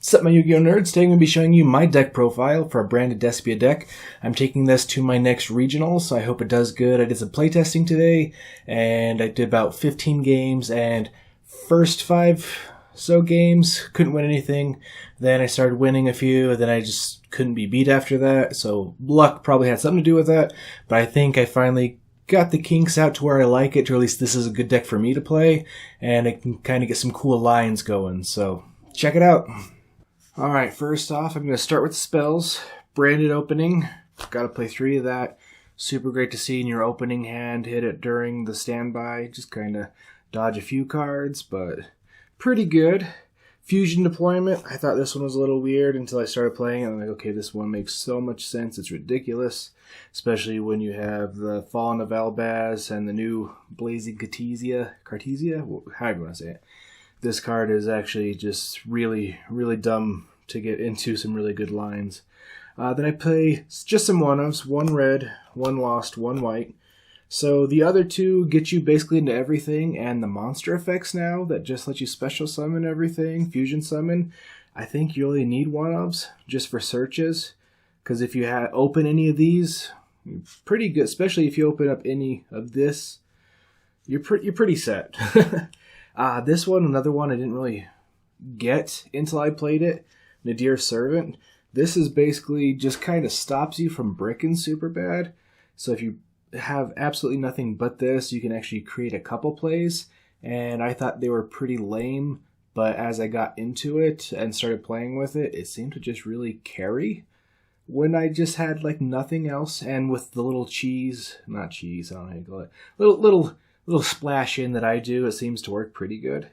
What's up, my Yu-Gi-Oh nerds? Today I'm going to be showing you my deck profile for a branded Despia deck. I'm taking this to my next regional, so I hope it does good. I did some playtesting today, and I did about 15 games, and first 5 games, couldn't win anything. Then I started winning a few, and then I just couldn't be beat after that, so luck probably had something to do with that, but I think I finally got the kinks out to where I like it, or at least this is a good deck for me to play, and I can kind of get some cool lines going, so check it out. Alright, first off, I'm going to start with the spells. Branded opening. Got to play 3 of that. Super great to see in your opening hand. Hit it during the standby. Just kind of dodge a few cards, but pretty good. Fusion deployment. I thought this one was a little weird until I started playing it. I'm like, okay, this one makes so much sense. It's ridiculous. Especially when you have the Fallen of Albaz and the new Blazing Cartesia? However you want to say it. This card is actually just really, really dumb to get into some really good lines. Then I play just some one-ofs, 1 red, 1 lost, 1 white. So the other 2 get you basically into everything, and the monster effects now that just let you special summon everything, fusion summon, I think you only need one-ofs just for searches. Because if you open any of these, you're pretty good, especially if you open up any of this, you're pretty set. This one, another one I didn't really get until I played it, Nadir's Servant. This is basically just kind of stops you from bricking super bad. So if you have absolutely nothing but this, you can actually create a couple plays. And I thought they were pretty lame, but as I got into it and started playing with it, it seemed to just really carry when I just had like nothing else. And with the little not cheese, I don't know how to call it, little splash in that I do, it seems to work pretty good.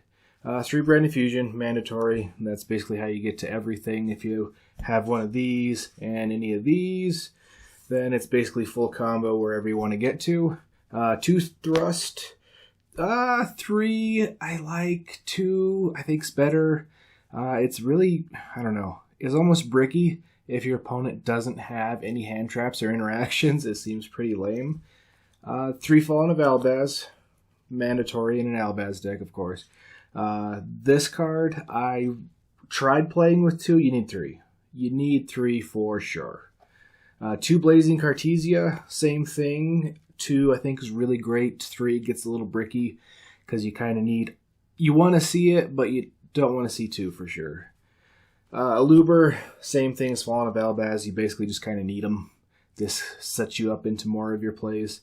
3 branded fusion, mandatory. That's basically how you get to everything. If you have one of these and any of these, then it's basically full combo wherever you want to get to. 2 thrust. 3 I like. 2 I think's better. It's really, I don't know, it's almost bricky. If your opponent doesn't have any hand traps or interactions, it seems pretty lame. 3 Fallen of Albaz. Mandatory in an Albaz deck, of course. This card, I tried playing with 2. You need 3. You need 3 for sure. 2 Blazing Cartesia, same thing. 2, I think, is really great. 3 gets a little bricky because you kind of need... You want to see it, but you don't want to see 2 for sure. Aluber, same thing as Fallen of Albaz. You basically just kind of need them. This sets you up into more of your plays.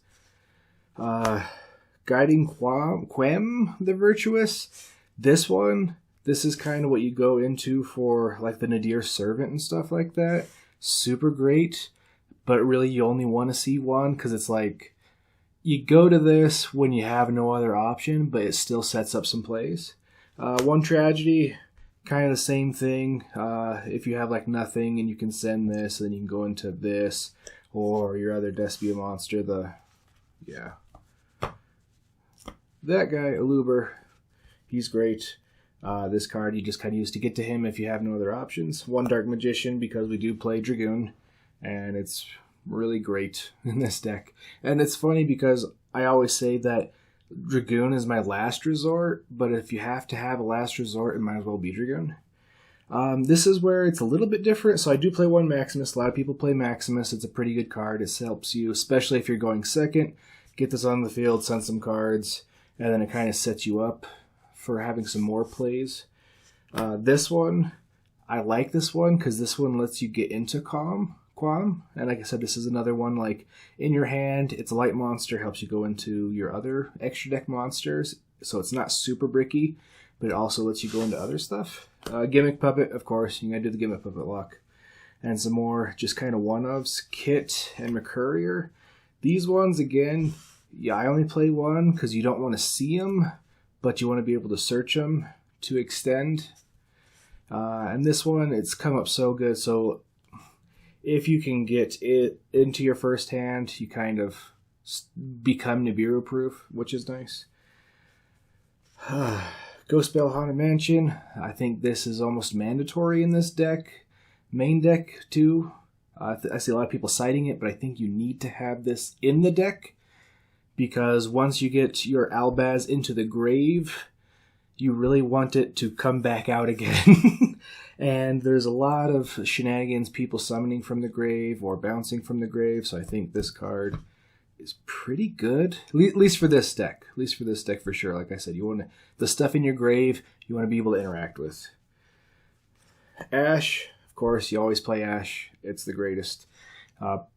Guiding Quem, the Virtuous. This is kind of what you go into for like the Nadir's Servant and stuff like that. Super great, but really you only want to see 1 because it's like you go to this when you have no other option, but it still sets up some plays. 1 Tragedy, kind of the same thing. If you have like nothing and you can send this, then you can go into this or your other Despia monster. That guy, Aluber, he's great. This card you just kind of use to get to him if you have no other options. 1 Dark Magician because we do play Dragoon, and it's really great in this deck. And it's funny because I always say that Dragoon is my last resort, but if you have to have a last resort, it might as well be Dragoon. This is where it's a little bit different. So I do play 1 Maximus. A lot of people play Maximus. It's a pretty good card. It helps you, especially if you're going second. Get this on the field, send some cards. And then it kind of sets you up for having some more plays. This one, I like this one because this one lets you get into Quam. And like I said, this is another one like in your hand. It's a light monster, helps you go into your other extra deck monsters. So it's not super bricky, but it also lets you go into other stuff. Gimmick Puppet, of course. You gotta do the Gimmick Puppet luck. And some more just kind of one-ofs. Kit and Mercurier. These ones, again... Yeah, I only play 1 because you don't want to see them, but you want to be able to search them to extend. And this one, it's come up so good. So if you can get it into your first hand, you kind of become Nibiru-proof, which is nice. Ghostbell Haunted Mansion. I think this is almost mandatory in this deck. Main deck, too. I see a lot of people citing it, but I think you need to have this in the deck. Because once you get your Albaz into the grave, you really want it to come back out again. And there's a lot of shenanigans, people summoning from the grave or bouncing from the grave, so I think this card is pretty good, at least for this deck. At least for this deck for sure. Like I said, you want the stuff in your grave you want to be able to interact with. Ash, of course, you always play Ash. It's the greatest.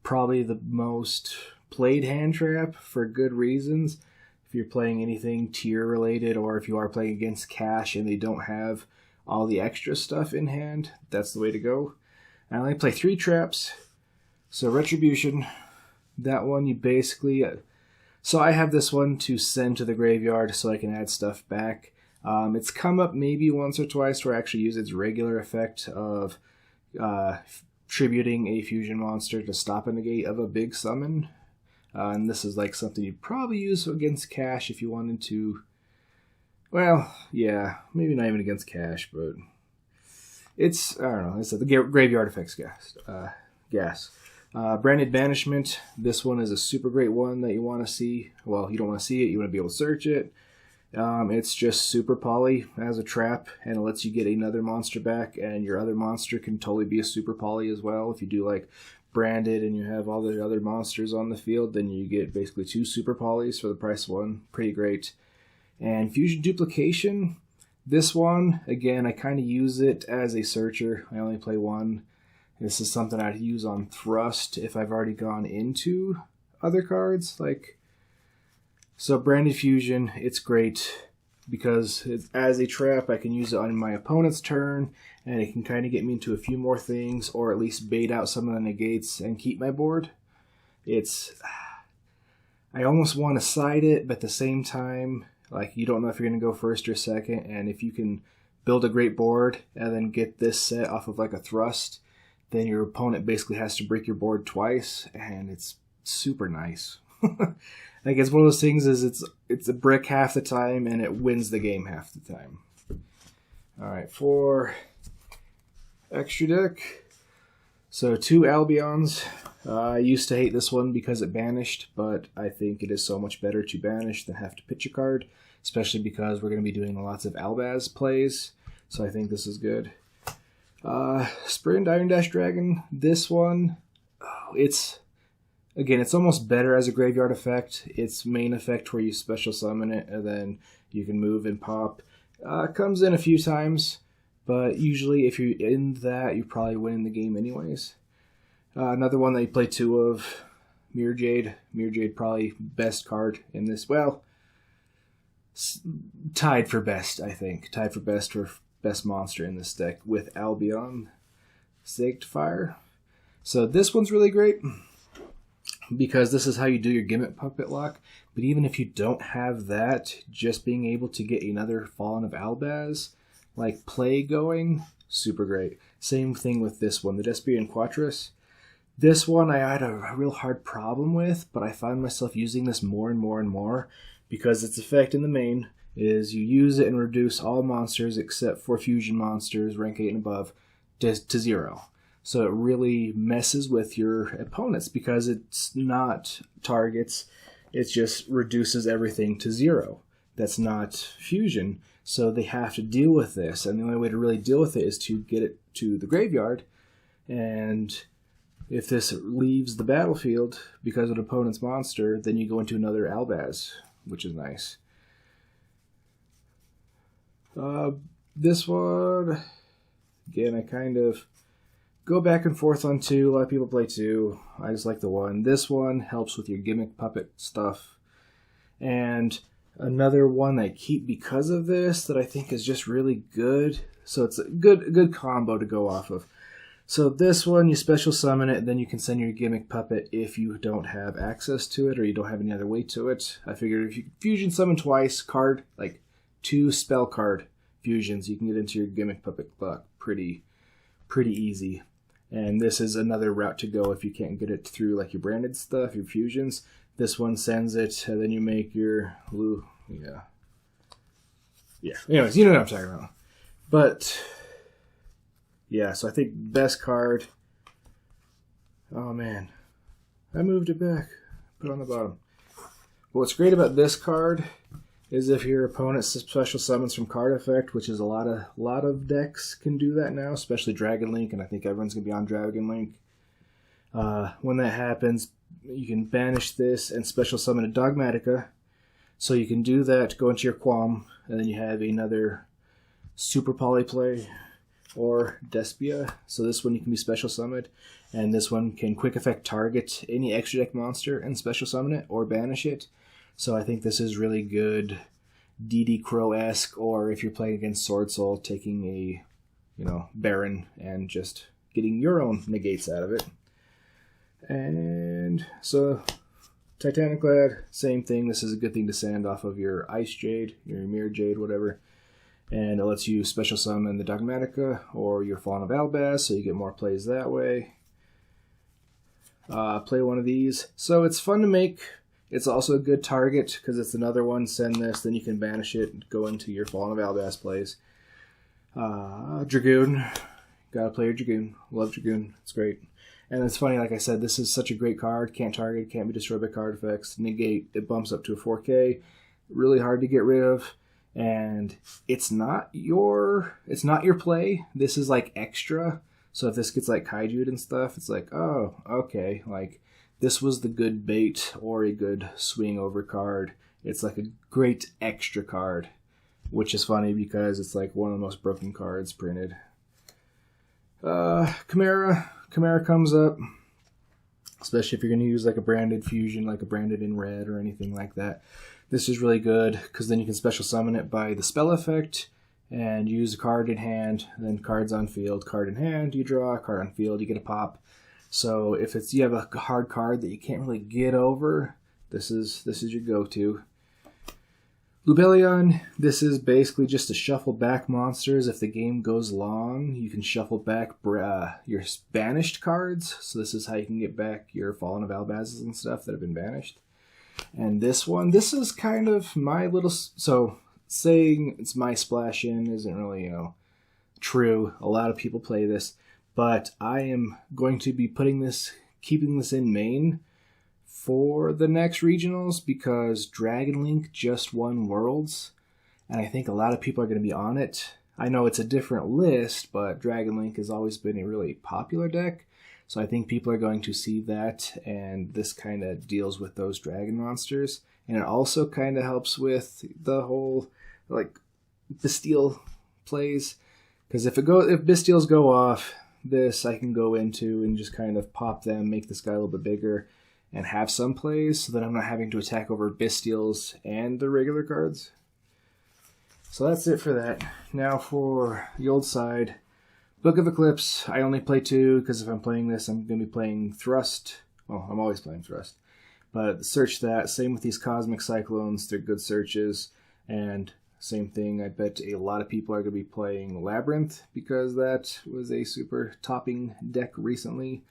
Probably the most played hand trap for good reasons. If you're playing anything tier related, or if you are playing against cash and they don't have all the extra stuff in hand, that's the way to go. I only play 3 traps. So Retribution, that one you basically... so I have this one to send to the graveyard so I can add stuff back. It's come up maybe once or twice where I actually use its regular effect of tributing a fusion monster to stop a negate of a big summon. And this is like something you'd probably use against cash if you wanted to. Well, yeah, maybe not even against cash, but it's, I don't know, it's the graveyard effects gas. Branded Banishment, this one is a super great one that you want to see. Well, you don't want to see it, you want to be able to search it. It's just super poly as a trap, and it lets you get another monster back, and your other monster can totally be a super poly as well. If you do like Branded and you have all the other monsters on the field, then you get basically 2 super polys for the price of 1. Pretty great. And Fusion Duplication, this one, again, I kind of use it as a searcher. I only play 1. This is something I'd use on Thrust if I've already gone into other cards. So Branded Fusion, it's great because as a trap, I can use it on my opponent's turn, and it can kind of get me into a few more things, or at least bait out some of the negates and keep my board. I almost want to side it, but at the same time, you don't know if you're going to go first or second, and if you can build a great board and then get this set off of a Thrust, then your opponent basically has to break your board twice, and it's super nice. It's one of those things is it's a brick half the time, and it wins the game half the time. Alright, for extra deck, so 2 Albions. I used to hate this one because it banished, but I think it is so much better to banish than have to pitch a card, especially because we're going to be doing lots of Albaz plays, so I think this is good. Sprint Iron Dash Dragon, this one, it's almost better as a graveyard effect. Its main effect where you special summon it and then you can move and pop comes in a few times, but usually if you're in that, you probably win the game anyways. Another one that you play 2 of, Mirror Jade. Mirror Jade probably best card in this. Well, tied for best, I think. Tied for best monster in this deck with Albion Sanctifier. So this one's really great because this is how you do your Gimmick Puppet lock. But even if you don't have that, just being able to get another Fallen of Albaz play going, super great. Same thing with this one, the Desperian Quattrus. This one I had a real hard problem with, but I found myself using this more and more and more because its effect in the main is you use it and reduce all monsters except for fusion monsters, rank 8 and above, to 0. So it really messes with your opponents because it's not targets, it just reduces everything to 0. That's not fusion, so they have to deal with this, and the only way to really deal with it is to get it to the graveyard, and if this leaves the battlefield because of an opponent's monster, then you go into another Albaz, which is nice. This one, again, I kind of go back and forth on 2. A lot of people play 2. I just like the 1. This one helps with your Gimmick Puppet stuff. And another one I keep because of this that I think is just really good. So it's a good combo to go off of. So this one, you special summon it, and then you can send your Gimmick Puppet if you don't have access to it or you don't have any other way to it. I figured if you fusion summon twice, 2 spell card fusions, you can get into your Gimmick Puppet block pretty easy. And this is another route to go if you can't get it through your branded stuff, your fusions. This one sends it, and then you make your yeah. Anyways, you know what I'm talking about. But yeah, so I think best card. Oh man, I moved it back. Put it on the bottom. What's great about this card is if your opponent special summons from card effect, which is a lot of decks can do that now, especially Dragon Link, and I think everyone's gonna be on Dragon Link. When that happens, you can banish this and special summon a Dogmatica. So you can do that, go into your Qualm, and then you have another Super Polyplay or Despia. So this one you can be special summoned, and this one can quick effect target any extra deck monster and special summon it or banish it. So I think this is really good DD Crow-esque, or if you're playing against Sword Soul, taking a, Baron and just getting your own negates out of it. And so Titanic Lad, same thing. This is a good thing to sand off of your Ice Jade, your Mirror Jade, whatever. And it lets you special summon the Dogmatica or your Fallen of Albaz, so you get more plays that way. Play one of these. So it's fun to make. It's also a good target because it's another one. Send this, then you can banish it and go into your Fallen of Albaz plays. Dragoon. Gotta play your Dragoon. Love Dragoon. It's great. And it's funny, like I said, this is such a great card. Can't target, can't be destroyed by card effects. Negate, it bumps up to a 4K. Really hard to get rid of. And it's not your play. This is like extra. So if this gets like Kaiju'd and stuff, it's like, oh, okay. Like, this was the good bait or a good swing over card. It's like a great extra card, which is funny because it's like one of the most broken cards printed. Chimera comes up, especially if you're going to use like a branded fusion, like a branded in red or anything like that. This is really good because then you can special summon it by the spell effect and use a card in hand, then cards on field, card in hand, you draw, card on field, you get a pop. So if you have a hard card that you can't really get over, this is your go-to. Lubellion, this is basically just to shuffle back monsters. If the game goes long, you can shuffle back your banished cards. So this is how you can get back your Fallen of Albaz's and stuff that have been banished. And this is kind of my little... So saying it's my splash in isn't really, true. A lot of people play this. But I am going to be keeping this in main for the next regionals because Dragon Link just won Worlds, and I think a lot of people are going to be on it. I know it's a different list, but Dragon Link has always been a really popular deck, so I think people are going to see that, and this kind of deals with those dragon monsters, and it also kind of helps with the whole, like, Bastille plays, because if Bastilles go off, this I can go into and just kind of pop them, make this guy a little bit bigger, and have some plays so that I'm not having to attack over Bastilles and the regular cards. So that's it for that. Now for the old side. Book of Eclipse, I only play 2 because if I'm playing this, I'm going to be playing Thrust. Well, I'm always playing Thrust. But search that. Same with these Cosmic Cyclones. They're good searches. And same thing, I bet a lot of people are going to be playing Labyrinth because that was a super topping deck recently.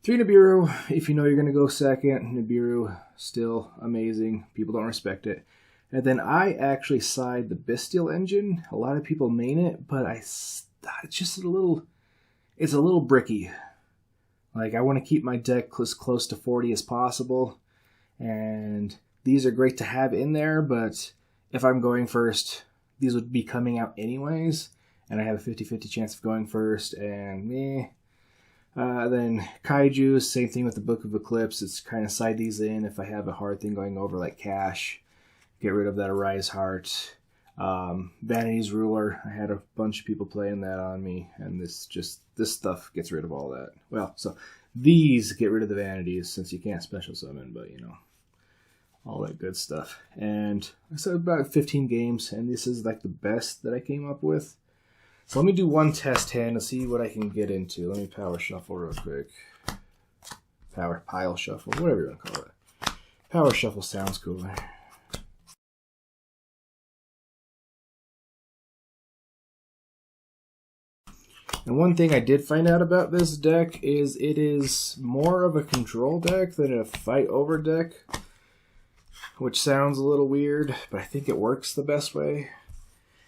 3 Nibiru, if you know you're going to go second. Nibiru, still amazing. People don't respect it. And then I actually side the Bastille engine. A lot of people main it, but it's just a little bricky. Like, I want to keep my deck as close to 40 as possible. And these are great to have in there, but if I'm going first, these would be coming out anyways. And I have a 50-50 chance of going first, and meh. Then Kaiju, same thing with the Book of Eclipse. It's kind of side these in if I have a hard thing going over like Cash. Get rid of that Arise Heart. Vanity's Ruler. I had a bunch of people playing that on me, and this stuff gets rid of all that. Well, so these get rid of the Vanities since you can't special summon, but all that good stuff. And I said about 15 games, and this is like the best that I came up with. So let me do one test hand to see what I can get into. Let me power shuffle real quick. Power pile shuffle, whatever you want to call it. Power shuffle sounds cooler. And one thing I did find out about this deck is it is more of a control deck than a fight over deck, which sounds a little weird, but I think it works the best way.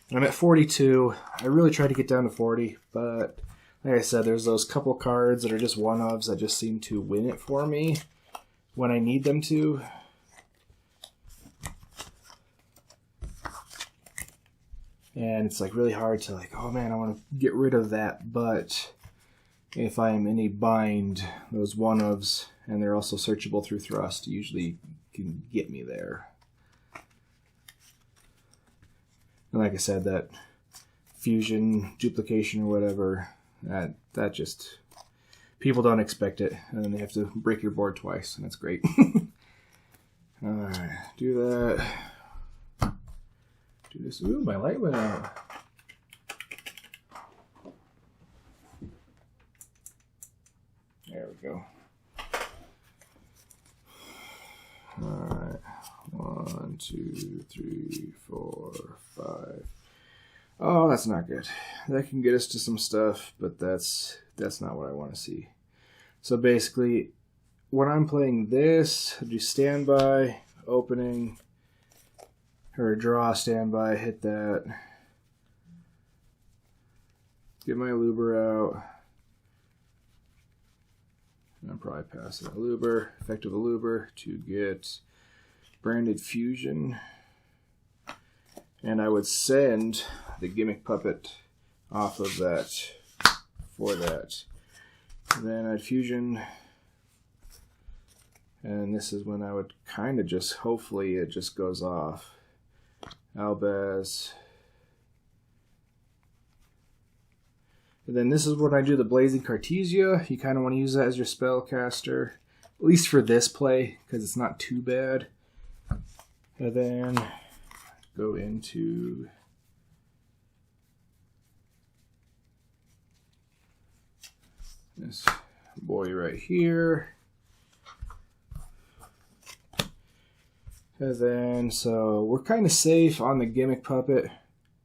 And I'm at 42. I really tried to get down to 40, but like I said, there's those couple cards that are just one-ofs that just seem to win it for me when I need them to. And it's like really hard to like, oh man, I want to get rid of that. But if I am in a bind, those one-ofs, and they're also searchable through thrust, usually can get me there. And like I said, that fusion, duplication, or whatever, that just, people don't expect it, and then they have to break your board twice, and that's great. Alright, do that. Do this. Ooh, my light went out. There we go. Alright. 1, 2, 3, 4, 5. Oh, that's not good. That can get us to some stuff, but that's not what I want to see. So basically, when I'm playing this, I do standby, opening, or draw, standby, hit that. Get my Luber out. And I'm probably passing a Luber, effective a Luber to get branded fusion. And I would send the gimmick puppet off of that for that. And then I'd fusion. And this is when I would kind of just, hopefully it just goes off. Albaz. And then this is when I do the Blazing Cartesia. You kind of want to use that as your spellcaster, at least for this play, because it's not too bad. And then go into this boy right here. And then, so we're kind of safe on the gimmick puppet,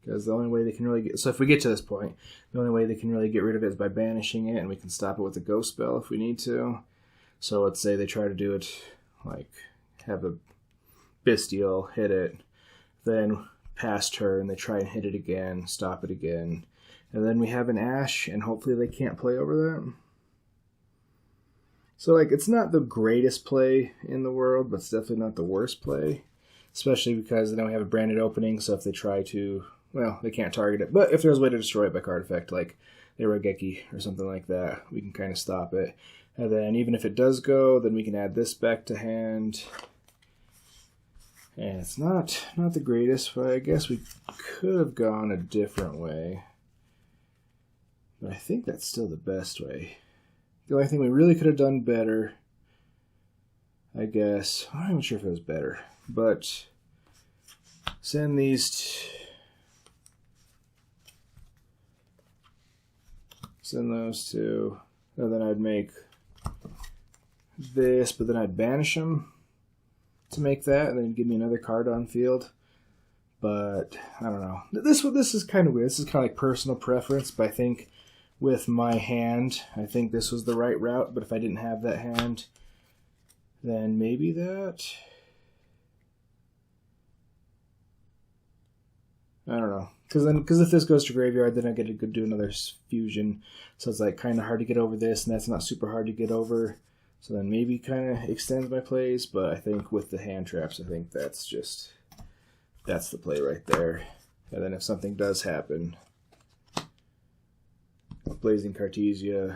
because the only way they can really get, so if we get to this point, the only way they can really get rid of it is by banishing it, and we can stop it with a ghost spell if we need to. So let's say they try to do it, like, have a Bestial, hit it, then pass turn, they try and hit it again, stop it again, and then we have an Ash, and hopefully they can't play over that. So, like, it's not the greatest play in the world, but it's definitely not the worst play, especially because then we have a branded opening, so if they try to, well, they can't target it, but if there's a way to destroy it by card effect, like a Regeki or something like that, we can kind of stop it. And then even if it does go, then we can add this back to hand. And it's not the greatest, but I guess we could have gone a different way. But I think that's still the best way. The only thing we really could have done better, I guess, I'm not even sure if it was better, but send these, send those two, and then I'd make this, but then I'd banish them to make that, and then give me another card on field. But I don't know. This is kind of weird. This is kind of like personal preference, but I think with my hand, I think this was the right route. But if I didn't have that hand, then maybe that. I don't know. Because if this goes to graveyard, then I get to go do another fusion. So it's like kind of hard to get over this, and that's not super hard to get over. So then maybe kind of extends my plays, but I think with the hand traps, I think that's the play right there. And then if something does happen, Blazing Cartesia,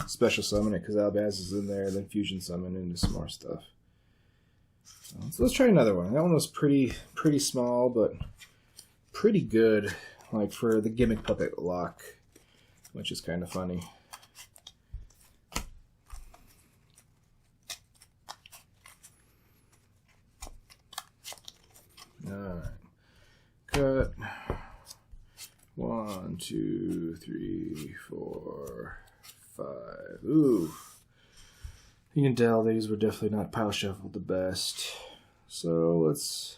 special summon it because Albaz is in there, then fusion summon into some more stuff. So let's try another one. That one was pretty small, but pretty good, like for the gimmick puppet lock, which is kind of funny. Alright, cut. 1, 2, 3, 4, 5. Ooh. You can tell these were definitely not pile shuffled the best. So let's.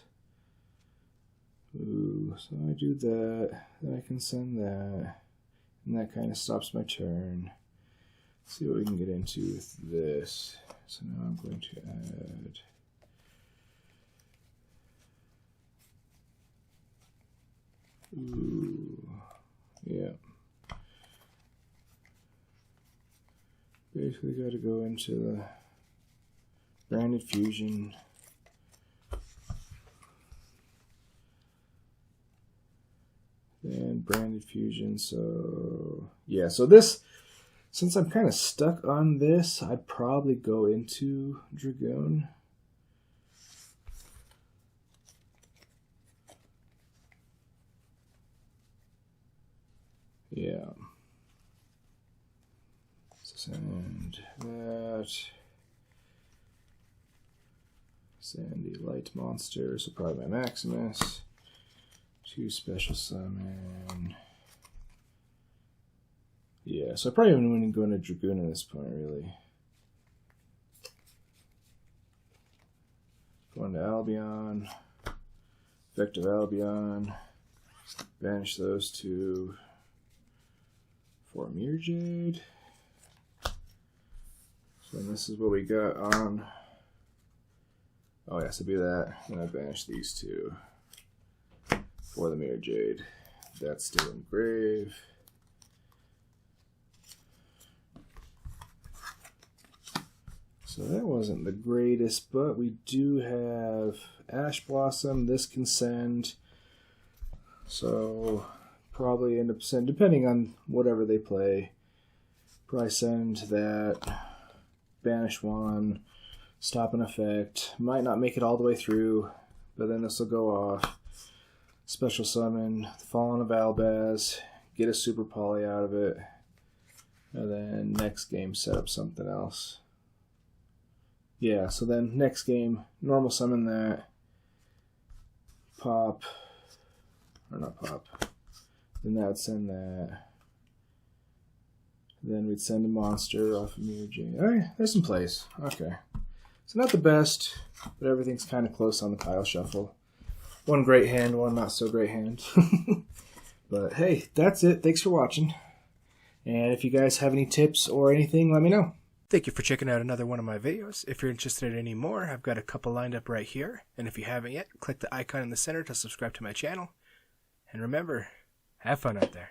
Ooh, so I do that. Then I can send that. And that kind of stops my turn. Let's see what we can get into with this. So now I'm going to add. Ooh, yeah. Basically got to go into the branded fusion. branded fusion. So yeah, so this, since I'm kind of stuck on this, I'd probably go into Dragoon. Yeah. Send that. Sandy Light Monster, so probably my Maximus. 2 special summon. Yeah, so I probably wouldn't go into Dragoon at this point, really. Going to Albion. Effective Albion. Banish those 2 for Mirror Jade. So this is what we got on. Oh yeah, so do that. And I banish these 2 for the Mirror Jade. That's still in grave. So that wasn't the greatest, but we do have Ash Blossom. This can send. So probably end up sending, depending on whatever they play, probably send that, banish 1, stop an effect. Might not make it all the way through, but then this will go off. Special summon Fallen of Albaz, get a super poly out of it, and then next game set up something else. Yeah, so then next game, normal summon that, pop, or not pop, then that would send that. Then we'd send a monster off of Mirror Jade. Alright, there's some plays. Okay. So not the best, but everything's kind of close on the pile shuffle. One great hand, one not so great hand. But hey, that's it. Thanks for watching. And if you guys have any tips or anything, let me know. Thank you for checking out another one of my videos. If you're interested in any more, I've got a couple lined up right here. And if you haven't yet, click the icon in the center to subscribe to my channel. And remember, have fun out there.